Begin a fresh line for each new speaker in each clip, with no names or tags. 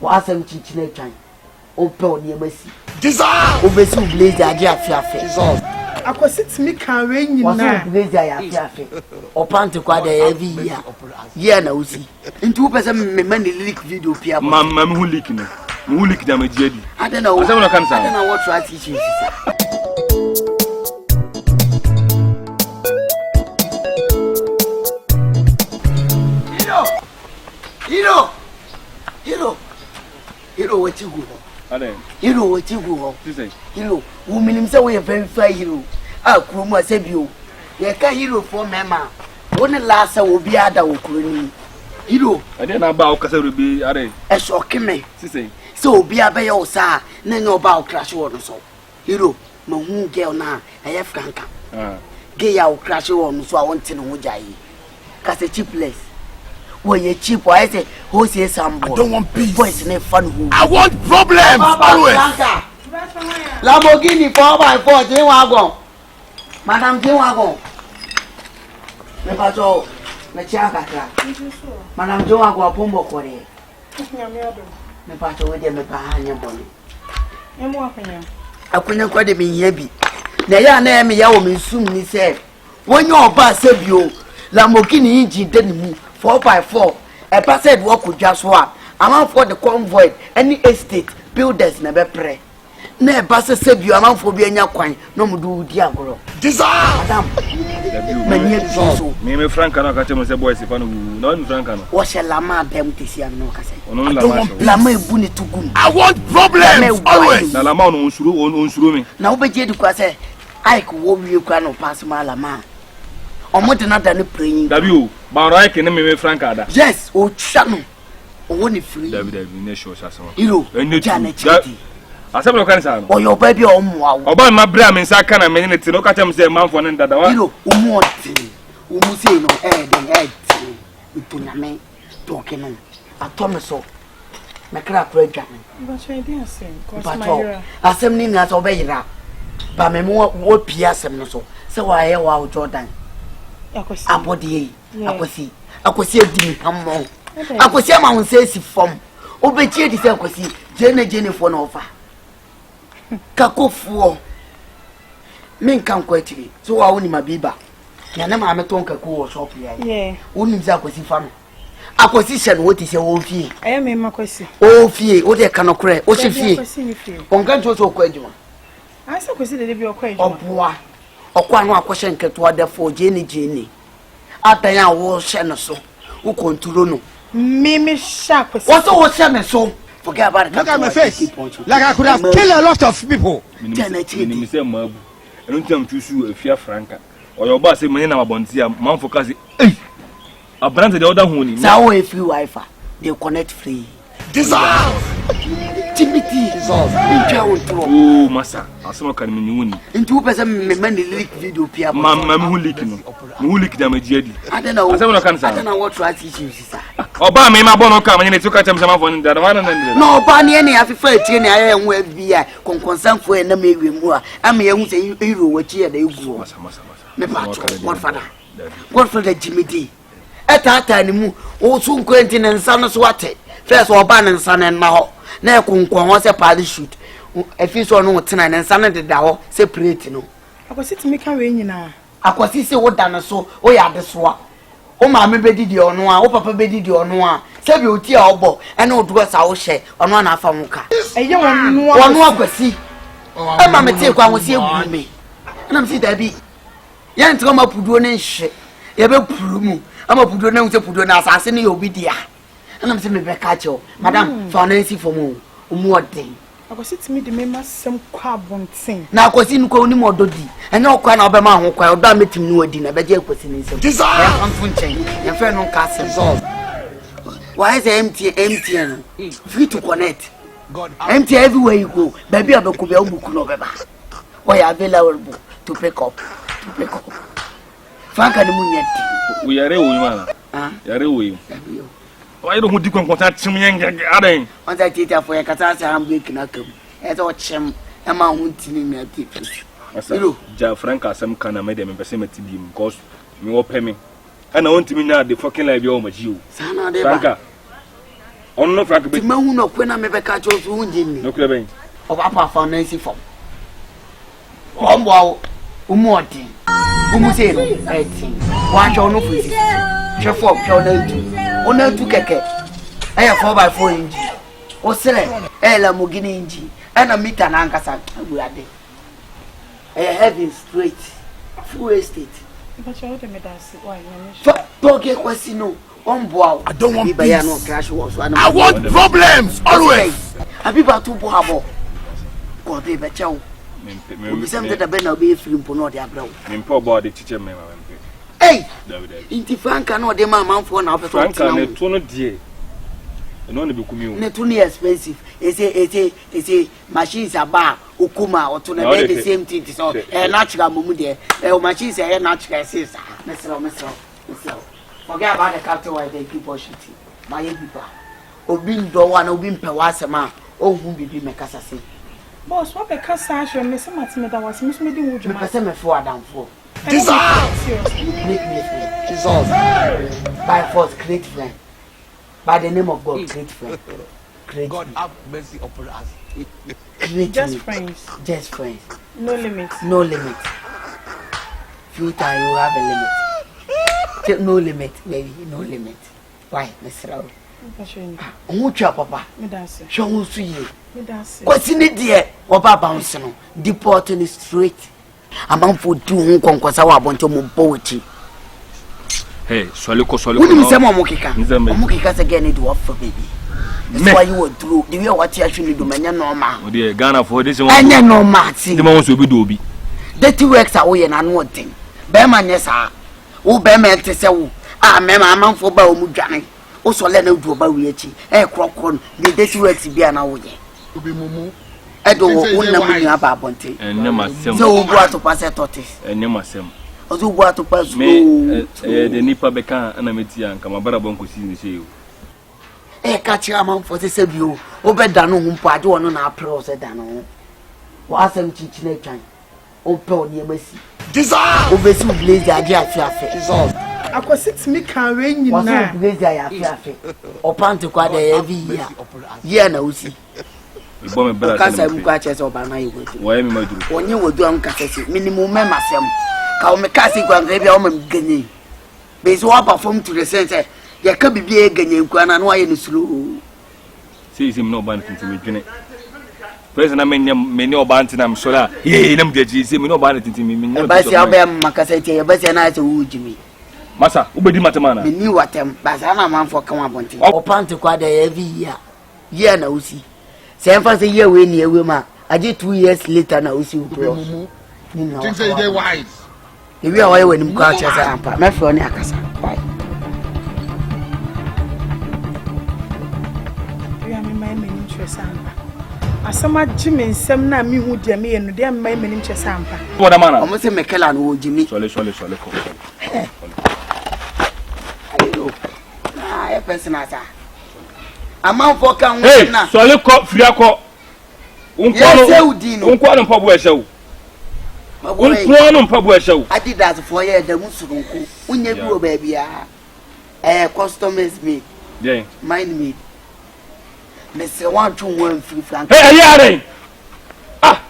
Was some chicken time. Open your mercy. Dissolve! Obesi blaze the idea fiafe. Dissolve.
I could sit me carrying you
now. Blaze the fiafe. Open to quite every year. Yeah, no, see. In 2% money leak video, Pia. Mamma, who leaking? Who leak them a jelly? I don't know. I don't know what to teach you. Hero, what you go? Hero, what you go? Hero, woman himself, we are very fine hero. Ah, Kruma said you. You can't hero for Mamma. One last will be other Ukraine. Hero, I didn't know about Casa be a shocking me. So be a bay or sa, no about crash water so. Hero, my moon girl now, I have Franka. Gay out crash on so I want to know Jai. Cast a cheap place. When you cheap, I say, who says some boy? I don't want peace. Boys in fun. I want problems. Always. Lamborghini 4x4, Jinwagon. Madame Jinwagon. Nepacho, Mechaka. Madame Jinwagon, Pombo Kore. Nepacho, with them, Pahanya Bonnie. I couldn't quite be heavy. Naya name Yaomi soon, he said. When your boss said you, Lamborghini engine didn't move. 4x4. A passage walk with just one. Amount for the convoy, any estate, builders never pray. Ne passes save you amount for being your coin, no more do diagro. Dissolve! Madame, many so. Maybe Franka, I catch him as a boy, if I know Franka. What shall Lama them to see? No, Lama Bunny to go. I want problems always. Lama on Shuru. Now, but you say, I could warn you can pass my Lama. Or more than another praying. W. Barai can name Franka. Yes, oh, channel. Only free. David, shows us. You know, Janet. I said, no cancer. Or your baby or more. Or by my bram in Sakana, minute to look at him, say, Mount one and that. You know, who say no air than air. You put a man talking on. I told me so. My crap break. But I didn't say, I said, Nina, obey that. But my more would piass him so. So I hear wow, Jordan. Abodi, I could see a dimmy hammer. I could see a man says from Obechi, I could see Jenny for an offer. Kako for men come quite so I only my biba. Yanama, I'm a tonka cool shop here. Yeah, only Zakosi farm. Acquisition, what is your old fee? I am in Macosi. Oh, fee, what they cannot cry, what you fee. On can't so quite you. I so consider to be a quite of war. Or one question to order for Jenny. After I was Shannon so, who control Mimi Sharp. What's all Shannon so? Forget about it. Look at my face. Like I could have killed a lot of people. I don't tell you if you're Franka. Or your boss say, my name is Bonzia, Mount for Cassie. I branded the other one. Now, if you wife, they'll connect free. Dissolve! Timothy dissolve. Oh, Massa, I saw a communion. In 2% money leak video, Pia. Mamma, who leak them a jelly. I don't know. I don't know what to teach you, sister. Oba me ma bono come and took at him some phone that one. No, Banny, any of the first year I am with the concern for an maybe more. I'm a young say you what year they go. What father? What for the Jimmy D? At that time, oh, soon Quentin and son of what? First, Oban and son and now. Now, Kunquan was a party shoot. If you saw no tonight and son of the dow, separate no. I was sitting make a rain now. I was see what done so, oh, yeah, the swap. Oh, mamma bedid you on one, oh, papa bedid you on one. Save you tea elbow and no dress our share on one half a muka. A young one could see. Oh, mamma take one was here with me. And I'm see that be. Yan come up with one shit. You have a prumu. I'm a put on to put on assassin, you'll be dear. And I'm saying, Beccacho, Madame, for Nancy for more thing. I was sitting me the members some carbon thing. Now, because in Coney more doddy, and no kind of a man who quite damn it to know dinner, but you're questioning some desire. I'm funching, your friend on castle. Why is empty free to connect? Empty everywhere you go, baby, I don't go over. Why are available to pick up? Franka the moon. We are a woman. You're a woman. Why don't you contact me and adding? On that data for a catastrophe, I'm breaking up. As all chum, a man won't me a tip. Ja Franka, some kind of made them proximity beam, because you will pay me. And I want to be now the fucking live you. Franka.
On no Franka.
The man who no when I make a catch of wounding me.
No clubbing.
Of upper foundation form. Wow, Umoti. Umusero, 18. Watch on no freezes. Chef of Chonel. Onel to Keke. I have 4x4 inch. O Sele, Ella Mugini inch. And a meter and Ankasa. We are there. I have it straight. Full estate.
But you me that's why.
Talk a question. I don't want peace.
I want problems always.
Have you got 2 bohabo? God, they bet you. We send the banner be free for the abroad.
Poor body teacher,
hey, into Franka, no, the man for now.
Franka, and 2 dear. And only become you.
Not too expensive. It's a machines are bar, Ukuma, or to the same thing. So, a natural mumude, a machines are natural. Mr. Forget about the capital where they keep shooting. My people. Obin do one, Obin Pewasama, oh, who be Mecassa.
Boss, what a cassage and Miss Matimida was Miss Meeting with you.
I send me 4 down 4.
Dissolve!
Make me free.
Dissolve!
By force, great friend. By the name of God, great friend. Great
God have mercy upon us.
Just friends.
Just friends.
No limit.
No limit. Future, you have a limit. No limit, baby, no limit. Why, Mr. Rao? Who chop, Papa? Show who see you. What's in it, dear? Oba bouncing, deporting straight. A man for 2 conquers our bonto poetry.
Hey, Swallow,
Wouldn't you say Mokika? Mokika's again, it was for baby. That's why you were through. Do you know what you actually do, man? No, ma.
Dear Ghana for this one.
I know, Martin.
The most will be doby.
The 2 works away and unwanting. Bearman, yes, sir. O Bearman to say, ah, mamma, man for Baumujani. Also, let them do about Wichi. Crocon, the dirty works be an hour.
To be Mumu.
I don't know about Bonte.
And never
so go to pass a tortoise.
And never sem.
Also, what to pass
me the Nipa Becan and a Metian, come about Bonco see you.
Catch your man for the Sabu. Over Dano, part one on our pros at Dano. Was some teaching time. Oh, Paul, near Messi.
Dissolve!
Over some blaze, I just
dissolve.
I could 6 me can rain you
now. Blaze, I have or pan to quite every year. Yeah, no, see. Because I'm catches or by my way.
Why am I doing?
When you were doing Cassette, minimum member, Sam. Call me Cassie, and maybe I'm getting. There's one perform to the center. There could be a Ganyan, and why in the slow.
Sees him no banting to me, Jenny. President, I mean, many of Bantin, I'm sure. Yea, them did you see me no banting to me.
But I'll be a Macassette, but an answer would Jimmy.
Massa, who be Matamana?
Me knew what them, but I'm a man for come up on or pan to quite every year. Yeah, no, see. Same for the year when you woman. I did 2 years later now, see you.
Think say they wise.
If you are away when you catch us, I'm my friend Akasa. Why?
You are my main interest. Asama Jimmy and Sam na me who dear me and dear my main interest.
What a man,
almost a Mekelan would Jimmy.
Solid.
A person as a man for come.
Hey, solid cop, Friaco. Unquan Pabua show. Unquan Pabua show.
I did that for you, the Musuku. When you go, baby, a customers me.
Yeah,
mind me. Mr. 1 2 1 free frank.
Hey, ah,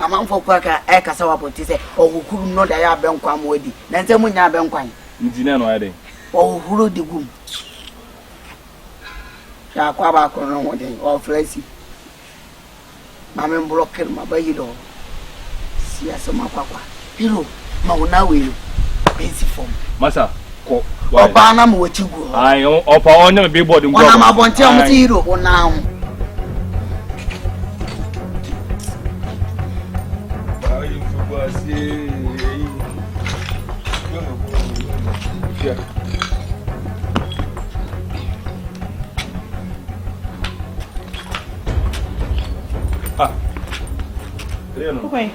a man for Quacker, a Casawa, say, or who could not have been quam ready. Then tell me now, Ben Quine.
Dinner, I
or who wrote the room. Shall Quabac or Flacy. Mamma broken my baby door. See us my papa. Hero, Mauna will. Basic form.
Massa,
or Barnum, what you go.
I offer on your big body.
I'm about to tell hero or now.
Okay.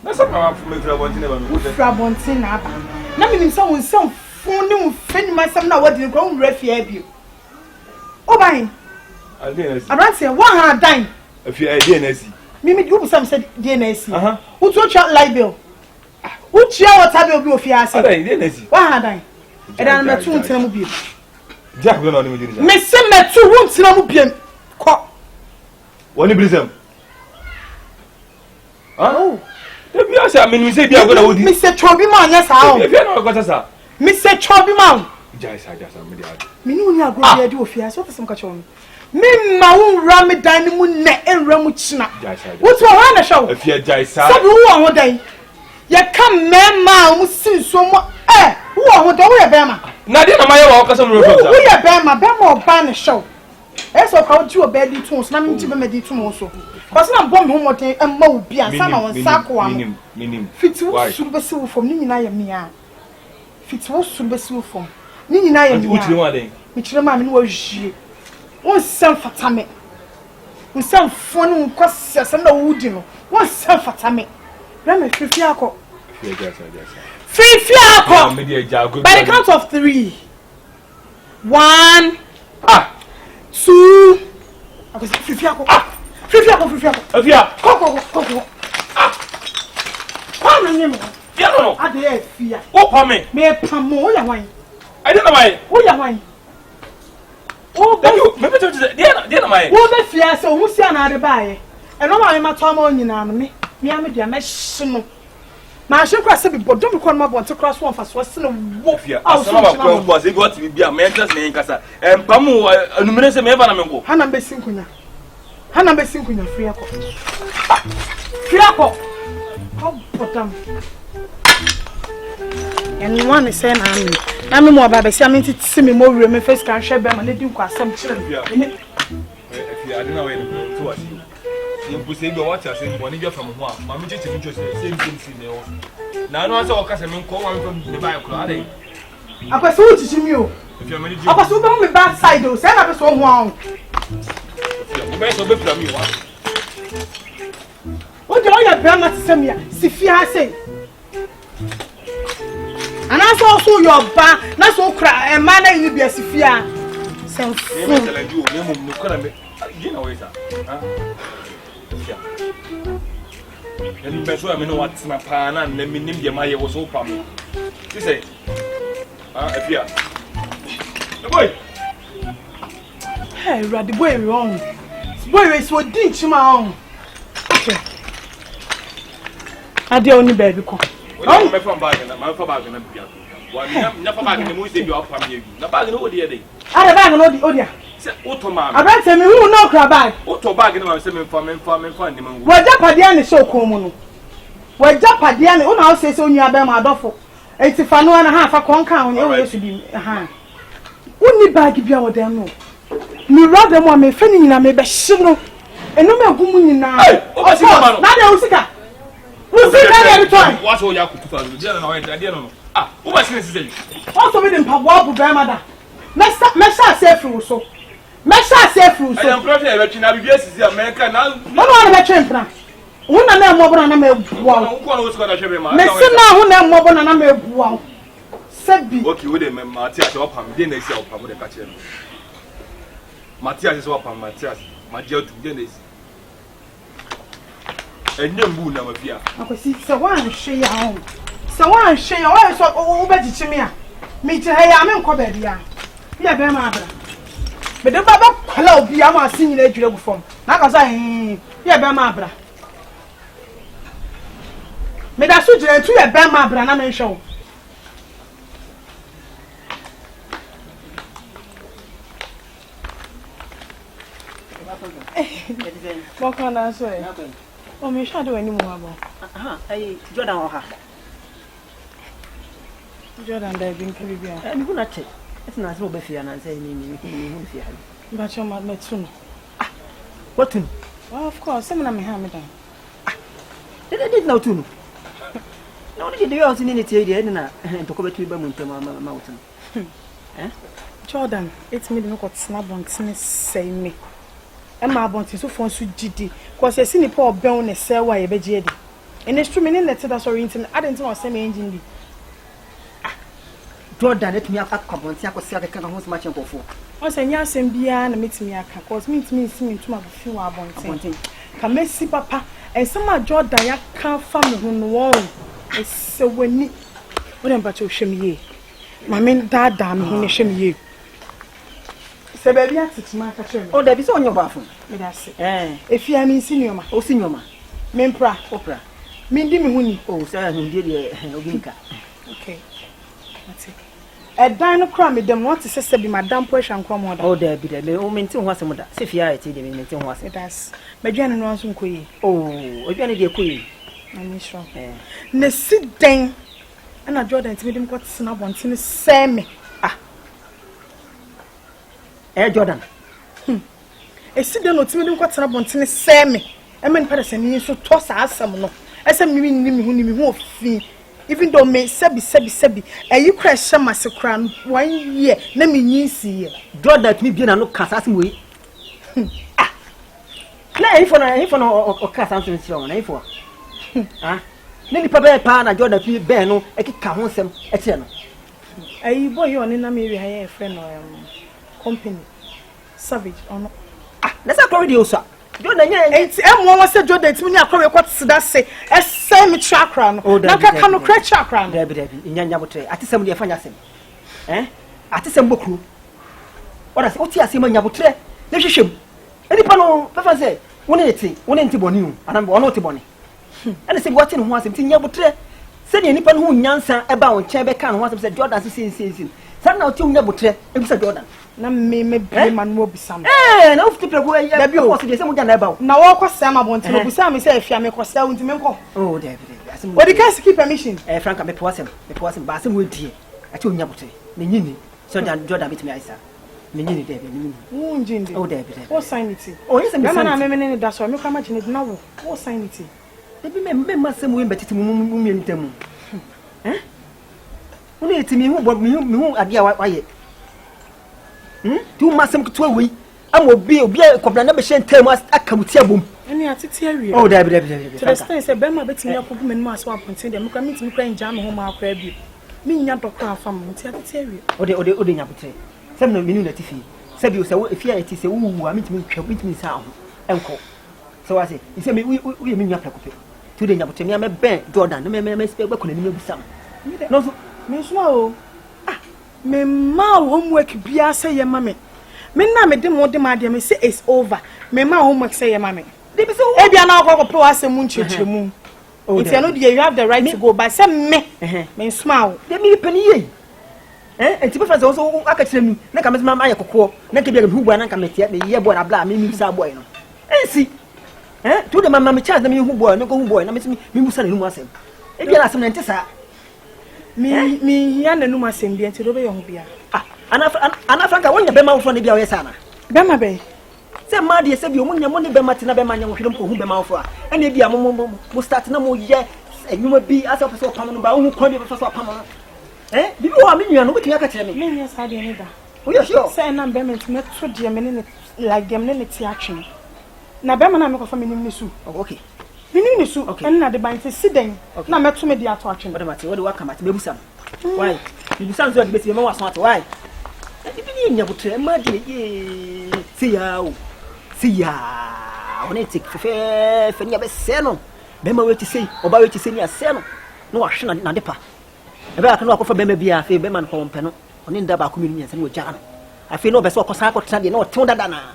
That's a power for me to want to never
Frabontin. Now, meaning someone some phone fend myself now what the ground refugee. Oh, bye. I don't say 100 dime.
If you're a DNS,
Mimi, you some said DNS. Who told you libel? Who cheer what I will be of your say?
100
dime. And I'm not 2 tell me.
Jack go no me.
Me se me tu won tina mu biem. Ko.
Woni brisem.
Oh.
Ebi asa me say bia go na wodi.
Me se chobi ma anya sa o.
Ebi na go tasa.
Me se chobi ma.
Jasa me dey.
Me ni oni agro bia di ofia so person ka chowo. Me ma won ra me dan mu ne enra mu china. What wa ha na show?
Afia Jasa.
Sabi wo ho dan. Ye kam me ma mu sin so mo wo ho dan wo ye be ma.
Na dey na maye wa okasa no reflex.
Wo ye be ma oba na show. So ka wo oba di tun so na me nti be me di tun so. Cause na bom ho moten emma wo bia sa na won sa ko am.
Minim.
Fiti wo su be si wo fom ni nyina ye me a. Fiti wo su be si wo fom. Ni nyina ye me a.
Wo chire wa den.
Me chire ma me no wa hwie. Won sem fata me. Won sem fo no kwase sem na wo di no. Won sem fata me. Ra me fifi akọ. Fifi akọ. By the count of 3. 1 2 Fifi akọ. Fifi akọ.
Afia.
Ko. Kwa me nyem.
Fia no.
Ade fia.
Wo pa me.
Me pamo wo ya wan.
I don't know why.
Wo ya wan. Oh,
thank you. Me beto say dey na my.
Wo be fia se wo si ana ade baaye. Eno ma me mato ma nyina no me. Me am dia me hye no. Na hye kwa se bi bodo me kon ma bon te cross one fa so se no wo.
Asama ba kwa kwa se go ti bia me interest na yinkasa. Empamu anumere se me ba na me go.
Hana be sinkunya free akọ. Free akọ. How bottom. And one is saying I'm more about the same to see me more room face can share them and they do some children.
If you I don't know where to watch you. You say go watch us in one year from one. Mammy just interested same things in there. Now no answer or me call one from the Bible.
I pursue to you.
If you're managing,
I pursue on the back side though. Send up so one.
You best obey from you.
What do you grandma to send me? Sifia say. And I saw also your bar, not so cry, and man, you be a Sifia. Some fool. You know,
and you I know what's my pan and let me name your Maya was so prominent. You say, if you are. Boy,
hey, the boy wrong. Boy is what did you my own. Okay. I the only baby call.
I'm from bagging, I'm for bagging and piano. One never bagging the most you are from you. The bagging over the other. I have bagging all the audio. Automan. I bet me who know crab. Auto bagging I'm saying for men finding him.
Well, Japadian so common. Well, Japadian, who now says only about my duffel. 85.5 a conca, you should be a hand. Wouldn't you bag if you were there? No. Me rather want me feeling I may be sure. And no more woman now. Oh, now they will we'll see that every time.
What's all you have to do? I don't know. Who was saying?
Also, we didn't have walk with grandmother. Mesha say through so. Mesha say through so.
I am probably a veteran. I'll be yes, America now.
No one ever change plan. Who na me mo bona na me buwa.
Who was going to show me my.
Me say na who na mo bona na me buwa. Sebi.
Okay, we dey Matthias up am. Dey na isi up am we dey catch him. Matthias is up am Matthias. Magia to dey na isi. Enyembu na mafia.
Akosi se wan hwe ya ho. Se wan hwe ya o so o be gichi me a. Me ti ha ya me nko ba bia. Ya be ma abra. Me de baba kwala obi a ma sin nyina adwire gu fom. Na ka sa ya be ma abra. Me da so jire tu ya be ma abra na me hwe. What can I say? Oh, me shadow any more about.
Hey, Jordan or her.
Jordan, they've been Caribbean.
And who not take? It's not so bad and saying me.
But you're not soon.
What to?
Well, of course, some of them have me down.
They did no to. No, did you also need to hear and to go to Bermuda Mountain?
Jordan, it's me the got snap on say me. And my bounty so far so GD. Because I seen the poor bell and sell why a veggie. And it's true, meaning that that's oriented. I didn't know same engine.
Jordan, let me have a couple and see I could see I can host much before.
I say, yes, and beyond meet me, cause meet me, see to my few abonting. Come, Messi, Papa, and some of Jordan, I can't find who no it's so when you wouldn't but you shame ye. My men dad damn who shame ye. Se baby at 6 months catch.
Oh, there be so on your bathroom.
That's it. If you are in senior,
oh senior,
Mempra, opera. Mindy me,
oh, sir, who did Oginka.
Okay. That's it. A dino crummy, them want to say be Madame Push and Commodore. Oh, there be the maintain was some of that. Sifia, it didn't was it as Majan and Ransom Queen. Oh, we're going to be a queen. I'm sure. Ne sit down and I Jordan to him got snub on to say me. Ah, Jordan. A sit down to him got snub on to say me. I mean, Patterson, so toss us some no. As a meaning who fee. Even though me sebi, you crash some massacre 1 year, let me see. Draw that me be no cast way. Ah, play for no or cast something strong, for. Ah, maybe Papa Pana, Jordan, you bear no, I can come on some eternal. A boy, you on maybe a friend or company. Savage or no. Ah, that's a corridor, sir. Jordan, it's M1 said Jordan, it's when you call what's that say, a semi chakran. Oh, that can create chakran. Debbie, in Yabutre. At some of your financing. Eh? At some book. What I say, I see my Yabutre. There's a ship. Any panel, Papa say, 180, 180 bonu, and I'm 180 bonny. And I said, what in once in Yabutre? Said any pan who Yansa about Chebekan once said Jordan season. Some now 2 Yabutre, and Mr. Jordan. Na me man will be some. Eh, no people go ya be o se some jana about. Na wo kwasa ma bonti no busa me say afia me kwasa unti me nko. Oh, David. What the guys keep permission? Franka me poasem ba sem we die. Ati onya bote. Me nyini. So dan Jordan bit me aisa. Me nyini David, me nyini. Wo njinde. Oh, David. What sign it? Oh, yes me sign. Na me ne da so me kwa imagine na wo. What sign it? Ebi me masem we betiti mu mientamu. Eh? Woni etimi hu bo me hu ade a waye. Tu masem to we am obi kwabla na be hye ntam akamuti abom ene atete awie oh David so the stand say bema betimi akogu menum aso aponten dem kwa mitimi kwa nja me ho ma akra bi mi nya dokra afam nti atete awie ode nya botre sem no menu na tifi se bi o se efia eti se wu a mitimi twa mitimi sa ho enko so wa se ise me we me nya prakope tu de nya botre me ben Jordan me speak ba konani me busam no so me so o me ma homework bia say ye mame me na me dem wode ma de me say it's over me ma homework say ye mame dey be say e bia na akwa pro asem nchechemu if you know you have the right to go but say me smile dey me pani ye enti be faze so aka kire mi na ka me ma aye kokko na ke bia me hu bua na ka me tie me ye boy na bla me sa boy no ensi tu de mama me charge na me hu boy na ko hu boy na me musa na nu asem e bia na asem na ntesa mi ya na numa sembi enti do be yo bia ana Franka wonya be ma wo fo ne bia wo yesa na be ma be se ma de se bi o munya mo ne be ma tina be ma nya wo hwedem ko hu be ma wo fo a ene bia mo start na mo ye enuma bi asa so pam no ba wo ko bi so pam no bibi wo me nua no betia ka kire me me sa de ne da wo yo sure se na be me to de me ne like dem ne ti action na be ma na me ko fa me ni su okay Mini su and na the bank sit then na meto me dia to atwe what about what work am at mebusam why you busam so the best me was not why bibi nya butre ma de see ya on it fe nya be se no be ma we ti sei oba we ti sei nya se no no wa hwe na depa e be aka no akofa be ma bia fe be man ko mpe no oni nda ba ko mi nya se no ja no afi no be so ko sa ko tra de no te dada na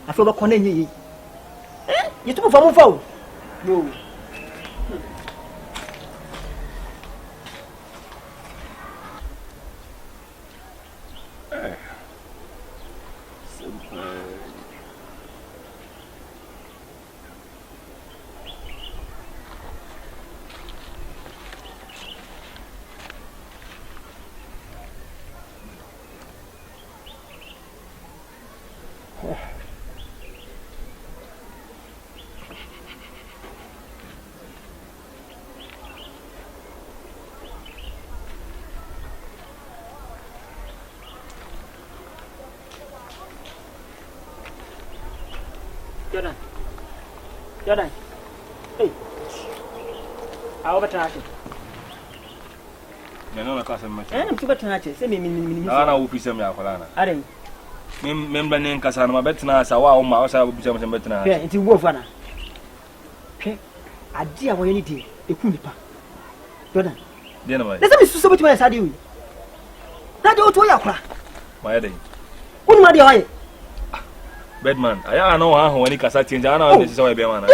afi oba ko na nya yi you to fa mo fa no. Jordan. Hey. How about that? No, na kasa mate. I'm too better na che. Say me. Na wo fi sem ya kwala na. Aren. Member nen kasa na betina sa wa o ma o sa bu sem betina. Yeah, nti wo fa na. Hwe. Ade a wo ye ni die. Eku nipa. Jordan. Dey na ba. Na say me suso betima ya sa de wi. Na de o to ya kwala. Ma ya dey. Unu ma de o ye.
Birdman, I know how when he can change. I know this is how I be man.
Me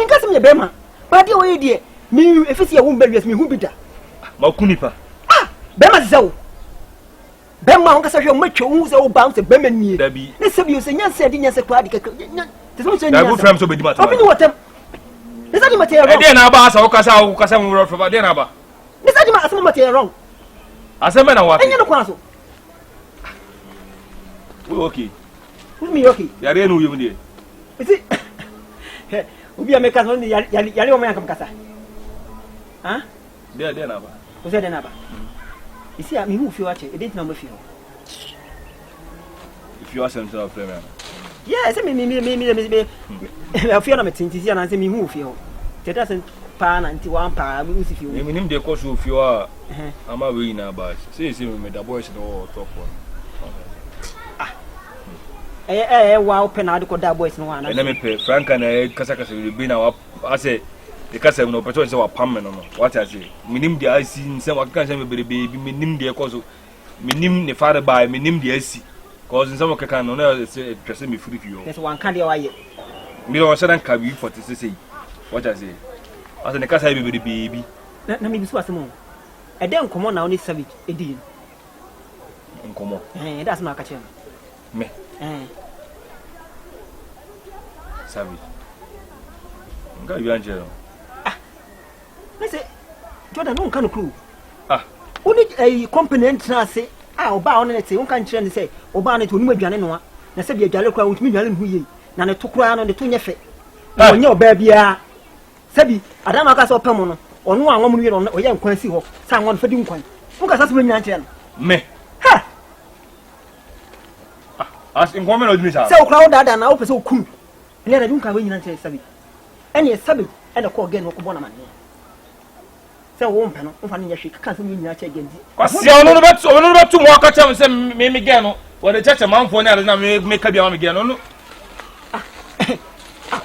case me be man. But the way dey me if you won be me who be da.
Ma kunipa.
Ah, be ma zaw. Be ma on ka sa hwe ma twa hu se wo bounce be ma nie.
Dabi.
Ne se bi o se nya se di nya se kwa di ka. Te so so nya.
Dabi frame so be di mata.
Obi ni wotem. Ne sa di mate wrong.
E dey na ba asa wo kasa mu ro for dey na ba.
Ne sa di ma asema mate wrong.
Asema na wa.
Enya no kwa so.
We okay.
Who me okay?
Ya re no yum dey.
Isi. Obi ameka no ni yale o man kam kasa. Ha?
Dey na ba.
O se dey na ba. Isi a me hu fi wa che, e dey na mo fi ho.
If you are sent to frame.
Yeah, say me. I feel na me tinti si na say me hu fi ho. Teta sen pa na nti wan pa me hu si fi ho.
Me nim dey cause you fi wa. Ama we na ba. Say me da boys no talk for.
Wa open na de ko da boys no wa na.
Let me pay Franka na kasa we be na wa I say the kasa no person say wa pam no. What I say? Me nim dey asi nsem wa kan say me baby me nim dey cause me nim ne father by me nim dey asi. Cause nsem ka kan no na say person me free you.
Yes, one kan dey wa ye.
Me no say dan ka we 46 say. What I say? I say the kasa be baby.
Na me bisu asemo. E dey nkomo na oni savage edi.
Nkomo.
That's my catch.
Me. Savage. Nga you angel.
I say Jordan no kan crew.
Only a company entrance say, oba on it say, one can train say, oba ne to ni aduane no na say bi aduane kwa wutumi aduane hu yi na ne to kura no ne to nyefe. Onye oba bia. Sabi adama ka so pam no, ono anwo mu no oye nkwan si ho. Sa anwo fadi nkwan. Nka sa so nyina nche no.
Me.
Ha.
As in woman odumi sa.
Say o kura da na o pese o kum. Ne na dunka we nyina nche sabi. Ene sabi ene ko again wo ko bona man. Say wo mpa no, mfa ne nyehwe ka so nyina che again.
Kwasi ono no betu mo aka chem say me gen no. Wo de cheche manfo ne na me ka bia me gen no.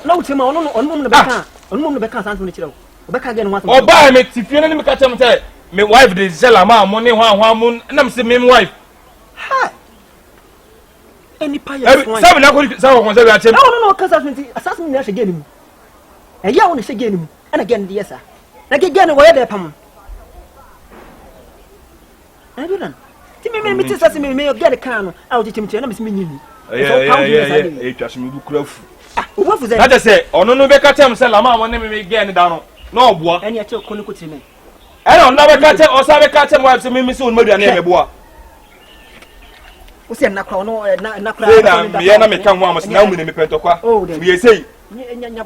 Na wo tema ono no beka. Ono no beka sanso ne kire wo. Beka again wo.
O ba me tifie ne me ka chem say me wife de sell ma mo ne hwan mo na me say me wife.
Ha. Eni pa ya fine.
Sabe na ko say wo say ya chem.
No ka sanso nti assassin ne hye gen mu. Eya wo ne hye gen mu. Ana gen de yesa. Na ge gen wo ye de pam. Adulan. Ti me ti sase me get kan no. A wo ti chimche na me me nyini.
Eh twaso me bu kura fu.
Wo fu ze.
Na je say ono no be ka chem say la ma mo ne me gen da no. Na oboa.
Eni a che ko ni ko ti me.
Ono no be ka chem o sa be ka chem wife say me say on maduane me boa.
Wo se na kwa no na kwa.
Me na me kan ho am say na mu ne me pentokwa. We say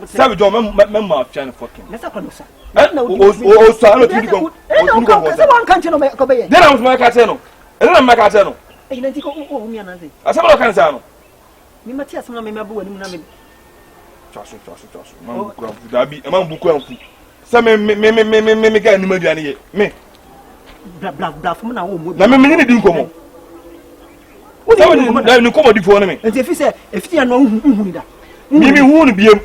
sabe jo me ma fian fucking.
Nessa kwa no sa.
O sa no ti go.
Say one kan che no me ko be ye.
Then am ma ka che no. Na me ka che no.
E na ti ko o mi ananze.
Asaba lo kan sa no.
Mi mati asema me mabu wani mu na me.
Chaso. Man bu kwa da bi, man bu kwa fu. Sa me ga ni maduane ye. Me.
Bla fu na wo mo.
Na me ni di nkomo. Wo na ni nkomo di fo na me.
Enti fi se efiti ya no hu ni da.
Mi hu ni biem.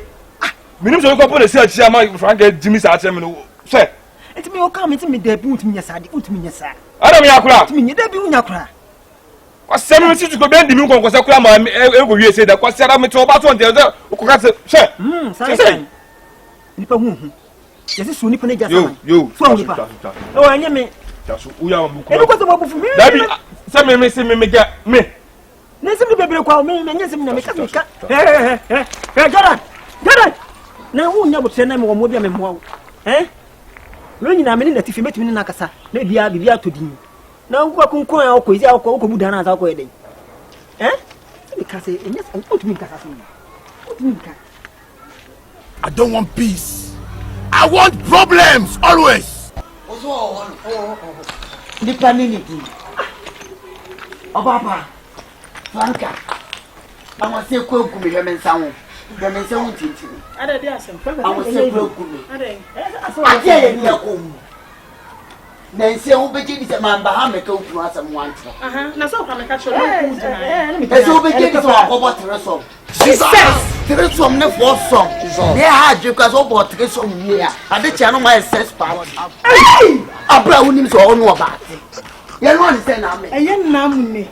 Minim so ko po na si achi ama Franka Jimmy sa achi me no. Se.
Enti me o ka me ti me da bi utumi nya sa de utumi nya sa.
Adam ya kura.
Utumi nya da bi unya kura.
Kwase me si tuko ben di mi nkonko se kura ma e go wie se da kwase ara me to ba to nte o ko ka se. Se.
Sai. Nipa hu. Yesi su nipa ne ja sama.
Yo.
So nipa. O anya me.
Chaso uya ma bu ko.
E ko se mo bu fu mi.
Dabi se me ga me.
Ne se me bebere kwa me nya se me na me ka me ka. Jordan. Na hu nya bo na me wo mo bia me mo. No nyina me na tifi metimi na kasa. Na bia todin. Na nkwa kunkun ya okọ isi okọ buda na asa okọ eden. Me ka say enya otumi kasa so. Otumi ka.
I don't want peace. I want problems always.
Ozo nipa ni ni. Obaba. Franka. Ama se ko egu me hwe nsanwo. Hwe me nsanwo tintini.
Ada dia asem.
Ama se ko egu me.
Ada.
Ade ye ni akomu. Na nse wo beje di se mamba ha meka okunu asem wanto.
Na so kwa meka choro ku dina.
Ese wo beje di so akobo tresom. Tresom ne for som. Ne ha dwe kwa so bo tresom wie a. Ade chia no my sex party. Abra wonim so ono oba. Ye no ni se na me.
Eye Naamune.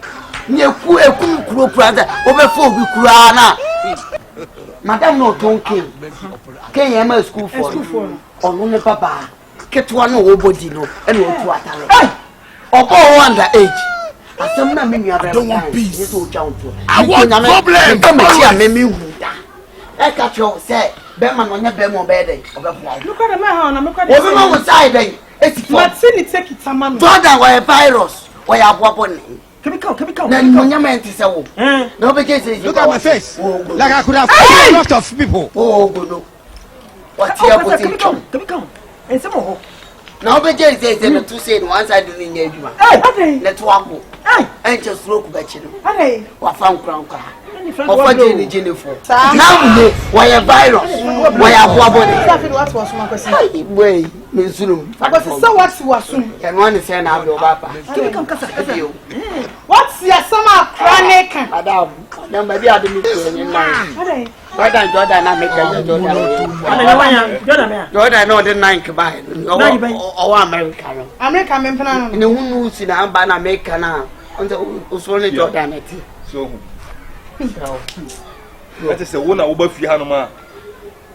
nye ku ekum kuro brother obefo obi kura na madam no don ken yema school for onu ne papa ketwa no obodi no ene otu atare obo under age asem na me nua
don't want peace.
Yes, o chanto.
I want problems.
Come here, me me huda. E ka cho say be ma no nya be mo be dey. Obefly.
Look at the man na me kwa.
Obi ma wo side dey. Eti
Martini take it man.
Jordan wa virus. Wa ya aboabo ni.
Come.
Na no nya mente se wo. Na obi je say.
Look at my face. Like I could have killed a lot of people.
Oh, go no. What here put
Come. And some more.
Na obi je say to say one side ni nya adwuma. Let wako. And just stroke back you. What found crown car? Of Jenny for Naamune, why a virus? Why a body?
What was my question?
Way, Miss Room.
So what's was soon?
And one is saying, I'll go back.
What's your summer chronic?
Madame, maybe I didn't in line. Why don't Jordan make a Jordan? No, the 9 by or American.
American
in the wound in Ambana make now. On the only Jordan.
So, that is a one over Fianoma.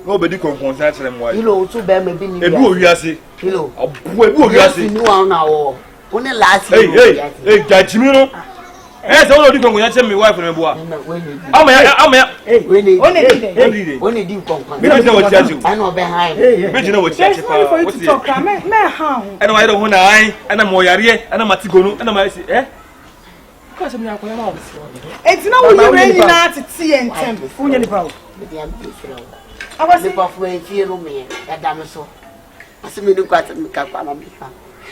Nobody can consent them. Why?
You know, to bear maybe
a blue yassi.
Hello,
a blue yassi.
You are now. Only last
hey, Jimino. Yes, all you can tell me wife and boy.
Only do company.
I
know behind.
You know what I know I don't want to eye, and I'm Moyarie, and I'm Matigono, and I'm eh? Because I'm not going to
it's not really not to see and temple.
I was the buff way, fear me, that damn so. I see me look at me, Kapana.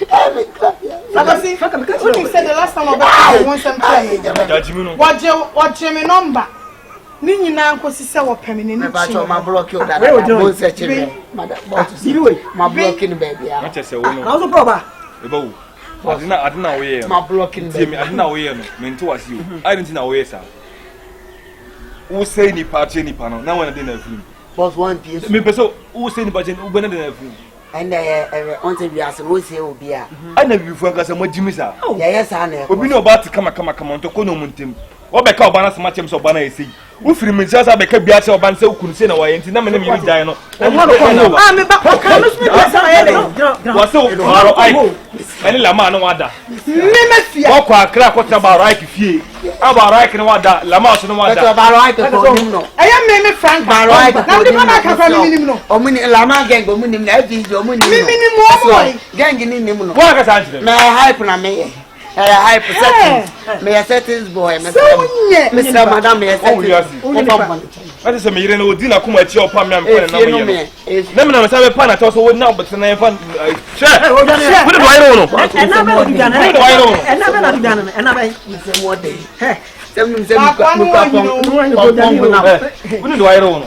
What said the last time I want some time. What Jimmy number? Nini na nkosi se wo pemini ni
chi. Ma block you that. Mo se chire. Ma block ni baby ah.
Ma chese wo no.
Na so proba.
Ebo. Adina wo ye.
Ma block ni baby.
Adina wo ye no. Me nto wase o. I didn't know wo ye sa. Wo say ni party ni pa no. Na wona dey na film.
Boss one piece.
Me peso wo say ni party wo be na dey na film.
And on the bias no say obi a.
Ana bi fu aka sa mo jimi sa.
Yes ana.
Obi no ba ti kama on to kono muntim. Wo be ka obana se ma chem so obana esi. Wo firi mi sasa be ka bia se obana se ukunu se na wa yenti na me mi dan no.
Ah me ba ka no so me sa ye dey.
Wo se o ai. Eni la ma no wada.
Me fia.
Wo kwa akra ko ta ba right fie. Aba right no wada, la ma so no wada.
Ko ba right ko nim no.
Aya me Franka.
Ba right.
Na di ma ka fa mi nim no.
Omuni la ma gang omuni nim na FG omuni nim.
Mi nim mo.
Gang ni nim no.
Wo aka sa njire.
Na hype na me. Hype settings. Me settings boy. Me Mr. Madam me settings.
What is a me no di na kuma chi opa me am na me. Na me na say we pa na to so wo na but na fa. Share. Wo do I know no.
And na be do dan. And na be na do dan. And na be.
Say what day.
Wo do I know no.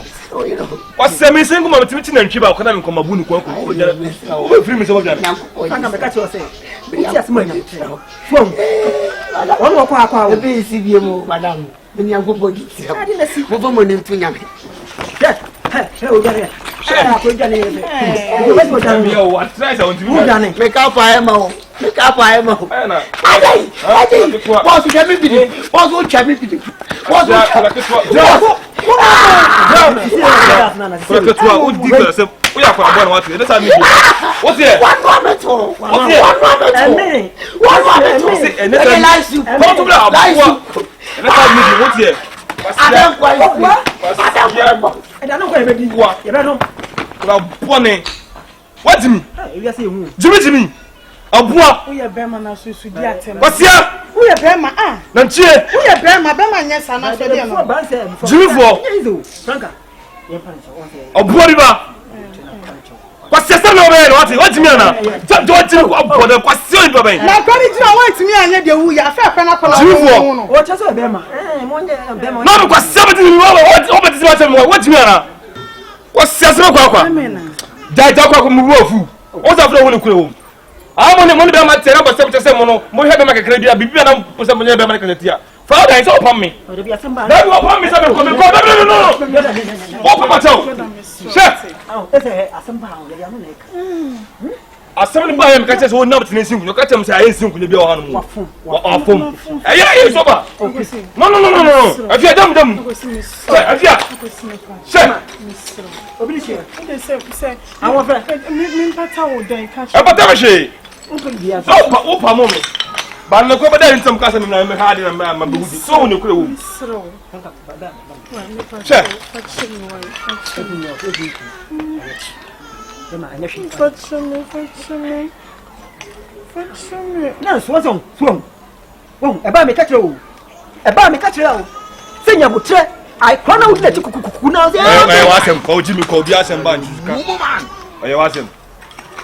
What's the missing come to meeting and keep out can come a boon. Free me so much.
Franka be catch you say. Yes money. Phone. One more kwa
be CBM madam. Ni yango body. Wo bo money to nyame.
Hey, o jare. Hey, ko jare. Wo jare.
Yo, what try so to
make up for him. Make up for him. Ade. Boss get me bidi. Boss wo cha me bidi. Boss wo cha. What's here? One moment. What's here? One moment. And then lies you. What's here? I don't quite. I don't quite. You don't know. What do you mean? Jimmy. Abua.
We are Bema na so di atem.
What's here?
We are Bema ah.
Nanchie.
We are Bema nyesa na so dey no.
Jimmy for.
Franka.
Abua riba. What's your son over? What me na? Don't you abua the question baba.
Na kwani ti o want me anya de wu ya fa na kola no.
O cha so Bema. Mo nje Bema.
No because 70 what me na? What's your son kwa? Dai kwa mu wofu. O za fro woni kure wo. Money be ma tera ba se mo he be ma kekere bia bibia na po se mo be ma kekere tia fa da so pam me
o de bia semba
da wo pam me se me ko no o pa ma tell shit
ese asemba o de bia no nek
asem ni ba ya me ka che so na btene sinku no ka che mo se ayi sinku ne bia o hanu mo wa fom Hey, sober. No. I feel them. Say, I feel. Say.
Say.
I want to.
Me pata wo den catch.
About that she.
Opa
mommy. But no go there in some case na me hard na ma be hudi. So no kure wo. Say.
No, swong. Oh, about me catch you. About me catch you. Sing your butcher. I crown out let you cook now.
I was him call Jimmy call the Asian band. I was him.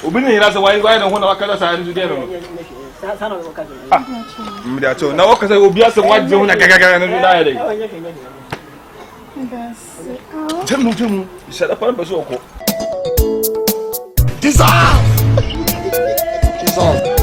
Ubini that's why don't want to catch us and together. Now, because I will be asking what zone I can Jim, set up on Basoko.
Dissolve!